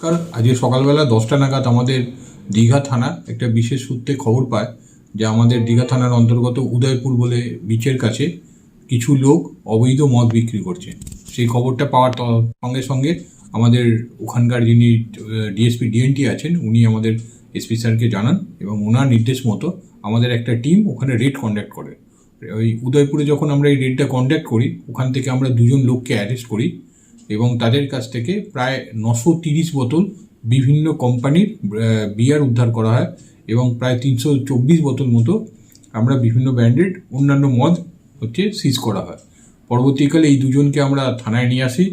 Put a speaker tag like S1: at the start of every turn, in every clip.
S1: নমস্কার। আজকে সকালবেলা 10টা নাগাদ আমাদের দীঘা থানা একটা বিশেষ সূত্রে খবর পায় যে আমাদের দীঘা থানার অন্তর্গত উদয়পুর বলে বিচের কাছে কিছু লোক অবৈধ মদ বিক্রি করছে। সেই খবরটা পাওয়ার সঙ্গে সঙ্গে আমাদের ওখানকার যিনি ডিএসপি ডিএনটি আছেন উনি আমাদের এসপি স্যারকে জানান এবং ওনার নির্দেশ মতো আমাদের একটা টিম ওখানে রেড কন্ডাক্ট করে। ওই উদয়পুরে যখন আমরা এই রেডটা কন্ডাক্ট করি, ওখান থেকে আমরা 2জন লোককে অ্যারেস্ট করি এবং তাদের কাছ থেকে প্রায় 930 বোতল বিভিন্ন কোম্পানির বিয়ার উদ্ধার করা হয় এবং প্রায় 324 বোতল মতো আমরা বিভিন্ন ব্র্যান্ডেড অন্যান্য মদ সিজ করা হয়। পরবর্তীকালে এই দুজনকে আমরা থানায় নিয়ে আসি।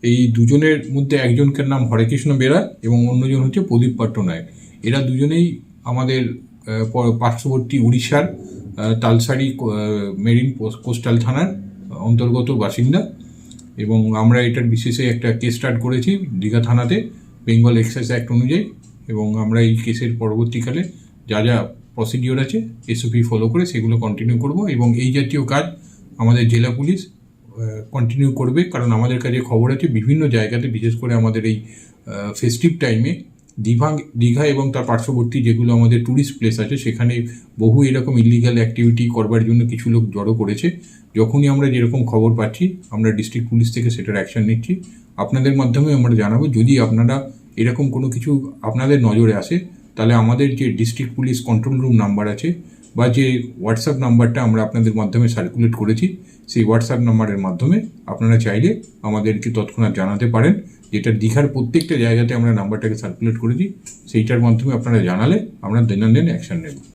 S1: এই দুজনের মধ্যে একজনকে নাম হরেকৃষ্ণ বেরা এবং অন্যজন হচ্ছে প্রদীপ পট্টনায়ক। এরা দুজনেই আমাদের পার্শ্ববর্তী উড়িষ্যার তালসারি মেরিন কোস্টাল থানার অন্তর্গত বাসিন্দা এবং আমরা এটার বিশেষে একটা কেস স্টার্ট করেছি দীঘা থানাতে বেঙ্গল এক্সাইজ অ্যাক্ট অনুযায়ী এবং আমরা এই কেসের পরবর্তীকালে যা যা প্রসিডিওর আছে এসওপি ফলো করে সেগুলো কন্টিনিউ করব এবং এই জাতীয় কাজ আমাদের জেলা পুলিশ কন্টিনিউ করবে, কারণ আমাদের কাছে খবর আছে বিভিন্ন জায়গাতে, বিশেষ করে আমাদের এই ফেস্টিভ টাইমে দীঘা এবং তার পার্শ্ববর্তী যেগুলো আমাদের ট্যুরিস্ট প্লেস আছে সেখানে বহু এরকম ইলিগাল অ্যাক্টিভিটি করবার জন্য কিছু লোক জড়ো করেছে। যখনই আমরা যেরকম খবর পাচ্ছি আমরা ডিস্ট্রিক্ট পুলিশ থেকে সেটার অ্যাকশন নিচ্ছি। আপনাদের মাধ্যমে আমরা জানাবো যদি আপনারা এরকম কোনো কিছু আপনাদের নজরে আসে তাহলে আমাদের যে district police control room number আছে বা যে হোয়াটসঅ্যাপ নাম্বারটা আমরা আপনাদের মাধ্যমে সার্কুলেট করেছি সেই হোয়াটসঅ্যাপ নাম্বারের মাধ্যমে আপনারা চাইলে আমাদেরকে তৎক্ষণাৎ জানাতে পারেন। যেটা দীঘার প্রত্যেকটা জায়গাতে আমরা নাম্বারটাকে সার্কুলেট করেছি, সেইটার মাধ্যমে আপনারা জানালে আমরা দৈনন্দিন অ্যাকশন নেব।